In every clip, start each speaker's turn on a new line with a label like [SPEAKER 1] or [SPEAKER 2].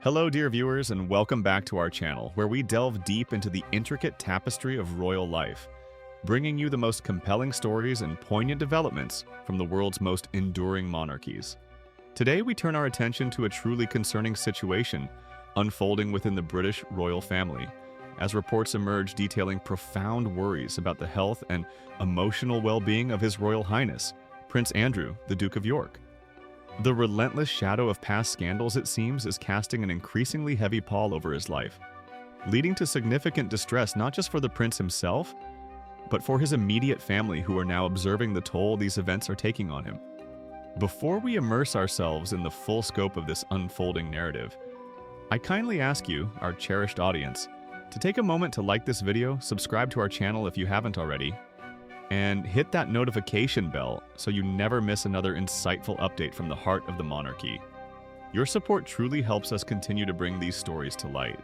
[SPEAKER 1] Hello, dear viewers, and welcome back to our channel, where we delve deep into the intricate tapestry of royal life, bringing you the most compelling stories and poignant developments from the world's most enduring monarchies. Today, we turn our attention to a truly concerning situation unfolding within the British royal family, as reports emerge detailing profound worries about the health and emotional well-being of His Royal Highness, Prince Andrew, the Duke of York. The relentless shadow of past scandals, it seems, is casting an increasingly heavy pall over his life, leading to significant distress not just for the prince himself, but for his immediate family who are now observing the toll these events are taking on him. Before we immerse ourselves in the full scope of this unfolding narrative, I kindly ask you, our cherished audience, to take a moment to like this video, subscribe to our channel if you haven't already, and hit that notification bell so you never miss another insightful update from the heart of the monarchy. Your support truly helps us continue to bring these stories to light.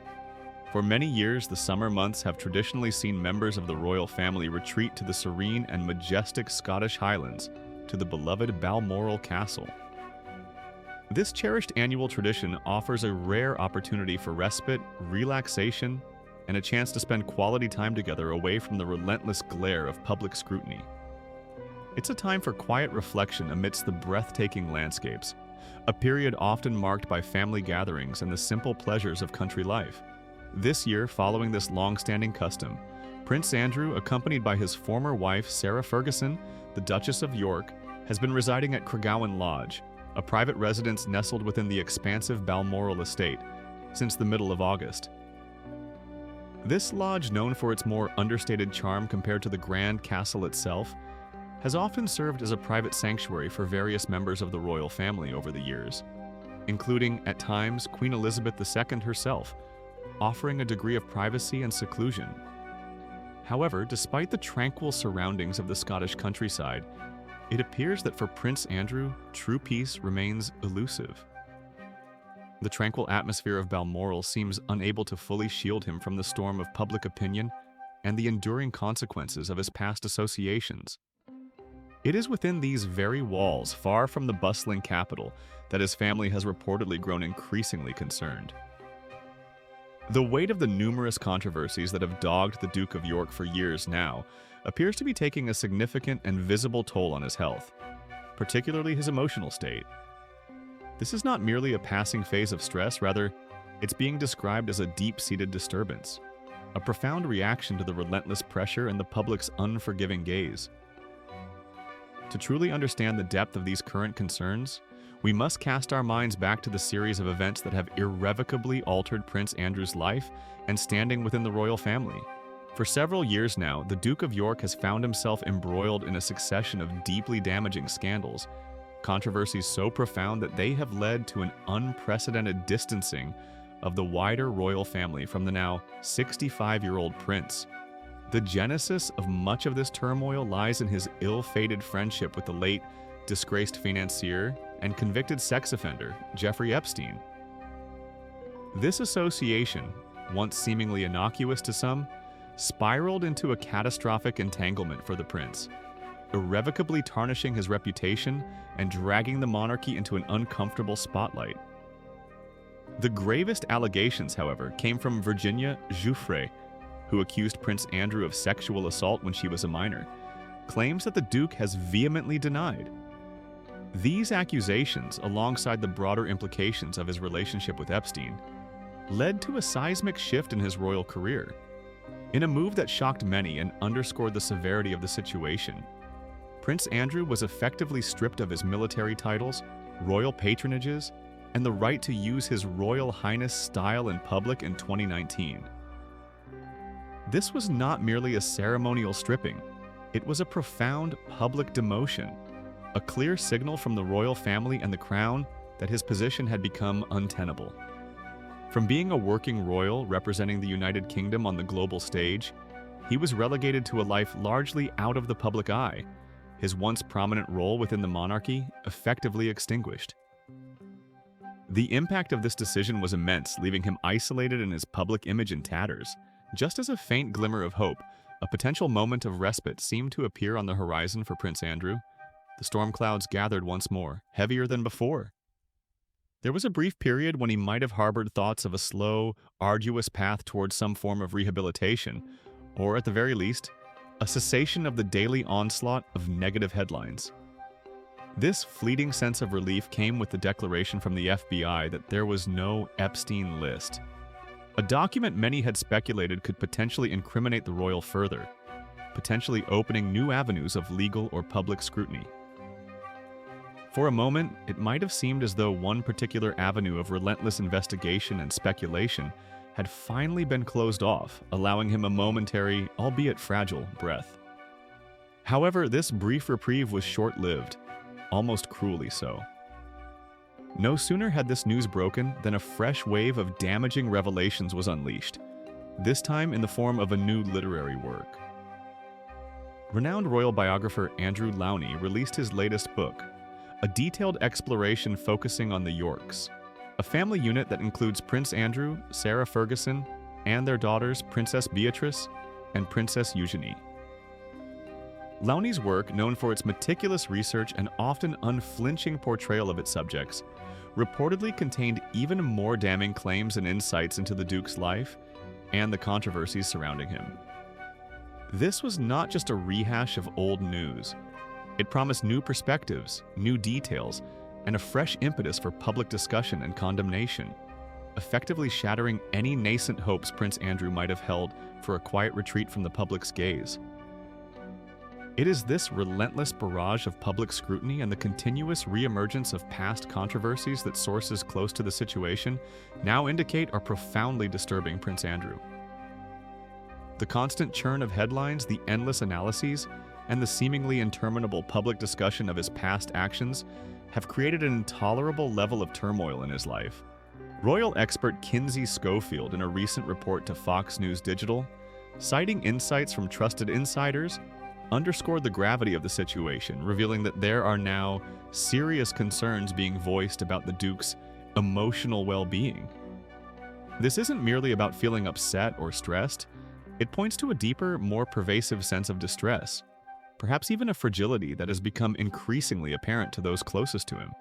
[SPEAKER 1] For many years, the summer months have traditionally seen members of the royal family retreat to the serene and majestic Scottish Highlands, to the beloved Balmoral Castle. This cherished annual tradition offers a rare opportunity for respite, relaxation, and a chance to spend quality time together away from the relentless glare of public scrutiny. It's a time for quiet reflection amidst the breathtaking landscapes, a period often marked by family gatherings and the simple pleasures of country life. This year, following this long-standing custom, Prince Andrew, accompanied by his former wife Sarah Ferguson, the Duchess of York, has been residing at Craiggowan Lodge, a private residence nestled within the expansive Balmoral estate, since the middle of August. This lodge, known for its more understated charm compared to the grand castle itself, has often served as a private sanctuary for various members of the royal family over the years, including, at times, Queen Elizabeth II herself, offering a degree of privacy and seclusion. However, despite the tranquil surroundings of the Scottish countryside, it appears that for Prince Andrew, true peace remains elusive. The tranquil atmosphere of Balmoral seems unable to fully shield him from the storm of public opinion and the enduring consequences of his past associations. It is within these very walls, far from the bustling capital, that his family has reportedly grown increasingly concerned. The weight of the numerous controversies that have dogged the Duke of York for years now appears to be taking a significant and visible toll on his health, particularly his emotional state. This is not merely a passing phase of stress, rather, it's being described as a deep-seated disturbance, a profound reaction to the relentless pressure and the public's unforgiving gaze. To truly understand the depth of these current concerns, we must cast our minds back to the series of events that have irrevocably altered Prince Andrew's life and standing within the royal family. For several years now, the Duke of York has found himself embroiled in a succession of deeply damaging scandals, controversies so profound that they have led to an unprecedented distancing of the wider royal family from the now 65-year-old prince. The genesis of much of this turmoil lies in his ill-fated friendship with the late disgraced financier and convicted sex offender, Jeffrey Epstein. This association, once seemingly innocuous to some, spiraled into a catastrophic entanglement for the prince, irrevocably tarnishing his reputation and dragging the monarchy into an uncomfortable spotlight. The gravest allegations, however, came from Virginia Giuffre, who accused Prince Andrew of sexual assault when she was a minor, claims that the Duke has vehemently denied. These accusations, alongside the broader implications of his relationship with Epstein, led to a seismic shift in his royal career. In a move that shocked many and underscored the severity of the situation, Prince Andrew was effectively stripped of his military titles, royal patronages, and the right to use his Royal Highness style in public in 2019. This was not merely a ceremonial stripping, it was a profound public demotion, a clear signal from the royal family and the crown that his position had become untenable. From being a working royal representing the United Kingdom on the global stage, he was relegated to a life largely out of the public eye, his once prominent role within the monarchy effectively extinguished. The impact of this decision was immense, leaving him isolated in his public image in tatters. Just as a faint glimmer of hope, a potential moment of respite seemed to appear on the horizon for Prince Andrew, the storm clouds gathered once more, heavier than before. There was a brief period when he might have harbored thoughts of a slow, arduous path towards some form of rehabilitation, or at the very least, a cessation of the daily onslaught of negative headlines. This fleeting sense of relief came with the declaration from the FBI that there was no Epstein list, a document many had speculated could potentially incriminate the royal further, potentially opening new avenues of legal or public scrutiny. For a moment, it might have seemed as though one particular avenue of relentless investigation and speculation had finally been closed off, allowing him a momentary, albeit fragile, breath. However, this brief reprieve was short-lived, almost cruelly so. No sooner had this news broken than a fresh wave of damaging revelations was unleashed, this time in the form of a new literary work. Renowned royal biographer Andrew Lowney released his latest book, a detailed exploration focusing on the Yorks, a family unit that includes Prince Andrew, Sarah Ferguson, and their daughters Princess Beatrice and Princess Eugenie. Lowney's work, known for its meticulous research and often unflinching portrayal of its subjects, reportedly contained even more damning claims and insights into the Duke's life and the controversies surrounding him. This was not just a rehash of old news. It promised new perspectives, new details, and a fresh impetus for public discussion and condemnation, effectively shattering any nascent hopes Prince Andrew might have held for a quiet retreat from the public's gaze. It is this relentless barrage of public scrutiny and the continuous reemergence of past controversies that sources close to the situation now indicate are profoundly disturbing Prince Andrew. The constant churn of headlines, the endless analyses, and the seemingly interminable public discussion of his past actions have created an intolerable level of turmoil in his life. Royal expert Kinsey Schofield, in a recent report to Fox News Digital, citing insights from trusted insiders, underscored the gravity of the situation, revealing that there are now serious concerns being voiced about the Duke's emotional well-being. This isn't merely about feeling upset or stressed. It points to a deeper, more pervasive sense of distress, perhaps even a fragility that has become increasingly apparent to those closest to him.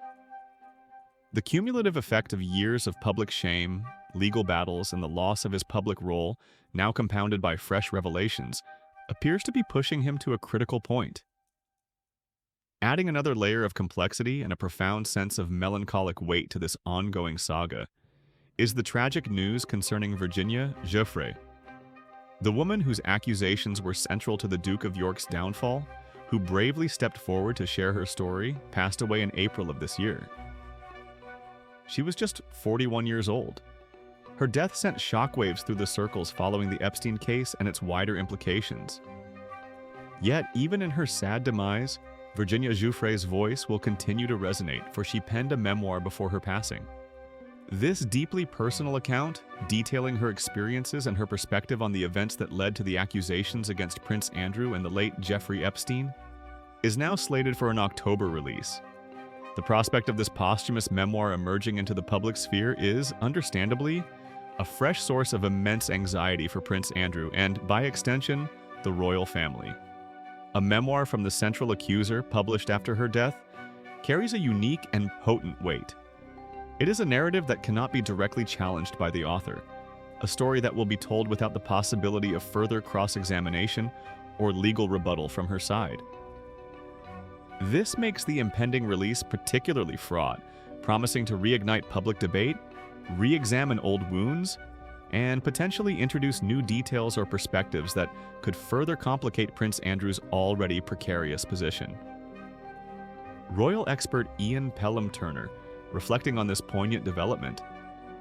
[SPEAKER 1] The cumulative effect of years of public shame, legal battles, and the loss of his public role, now compounded by fresh revelations, appears to be pushing him to a critical point. Adding another layer of complexity and a profound sense of melancholic weight to this ongoing saga is the tragic news concerning Virginia Giuffre, the woman whose accusations were central to the Duke of York's downfall, who bravely stepped forward to share her story, passed away in April of this year. She was just 41 years old. Her death sent shockwaves through the circles following the Epstein case and its wider implications. Yet, even in her sad demise, Virginia Giuffre's voice will continue to resonate, for she penned a memoir before her passing. This deeply personal account, detailing her experiences and her perspective on the events that led to the accusations against Prince Andrew and the late Jeffrey Epstein, is now slated for an October release. The prospect of this posthumous memoir emerging into the public sphere is, understandably, a fresh source of immense anxiety for Prince Andrew and, by extension, the royal family. A memoir from the central accuser, published after her death, carries a unique and potent weight. It is a narrative that cannot be directly challenged by the author, a story that will be told without the possibility of further cross-examination or legal rebuttal from her side. This makes the impending release particularly fraught, promising to reignite public debate, re-examine old wounds, and potentially introduce new details or perspectives that could further complicate Prince Andrew's already precarious position. Royal expert Ian Pelham-Turner, reflecting on this poignant development,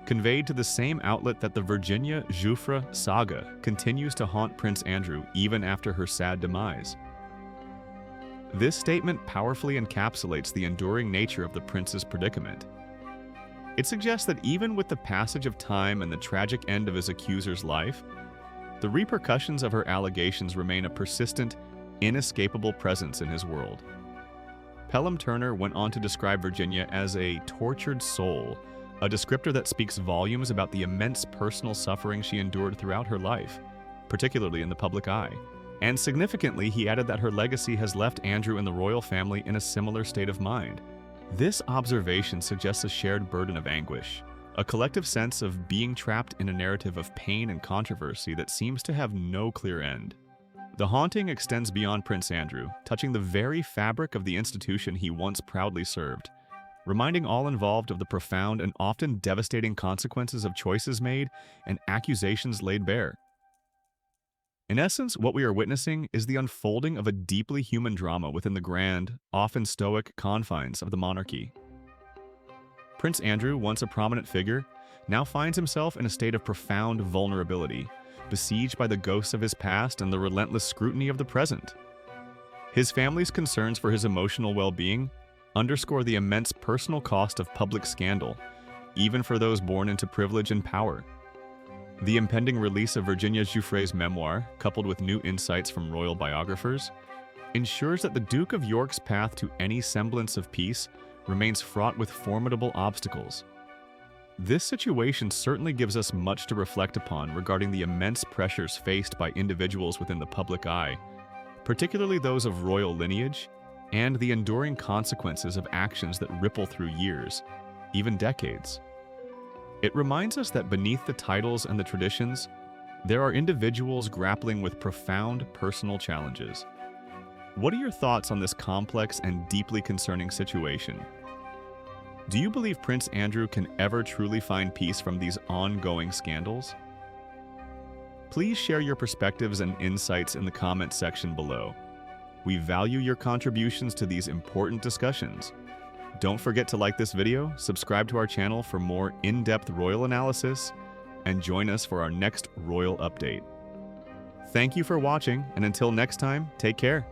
[SPEAKER 1] conveyed to the same outlet that the Virginia Giuffre saga continues to haunt Prince Andrew even after her sad demise. This statement powerfully encapsulates the enduring nature of the prince's predicament. It suggests that even with the passage of time and the tragic end of his accuser's life, the repercussions of her allegations remain a persistent, inescapable presence in his world. Pelham-Turner went on to describe Virginia as a tortured soul, a descriptor that speaks volumes about the immense personal suffering she endured throughout her life, particularly in the public eye. And significantly, he added that her legacy has left Andrew and the royal family in a similar state of mind, This observation suggests a shared burden of anguish, a collective sense of being trapped in a narrative of pain and controversy that seems to have no clear end. The haunting extends beyond Prince Andrew, touching the very fabric of the institution he once proudly served, reminding all involved of the profound and often devastating consequences of choices made and accusations laid bare. In essence, what we are witnessing is the unfolding of a deeply human drama within the grand, often stoic confines of the monarchy. Prince Andrew, once a prominent figure, now finds himself in a state of profound vulnerability, besieged by the ghosts of his past and the relentless scrutiny of the present. His family's concerns for his emotional well-being underscore the immense personal cost of public scandal, even for those born into privilege and power. The impending release of Virginia Giuffre's memoir, coupled with new insights from royal biographers, ensures that the Duke of York's path to any semblance of peace remains fraught with formidable obstacles. This situation certainly gives us much to reflect upon regarding the immense pressures faced by individuals within the public eye, particularly those of royal lineage, and the enduring consequences of actions that ripple through years, even decades. It reminds us that beneath the titles and the traditions, there are individuals grappling with profound personal challenges. What are your thoughts on this complex and deeply concerning situation? Do you believe Prince Andrew can ever truly find peace from these ongoing scandals? Please share your perspectives and insights in the comments section below. We value your contributions to these important discussions. Don't forget to like this video, subscribe to our channel for more in-depth royal analysis, and join us for our next royal update. Thank you for watching, and until next time, take care.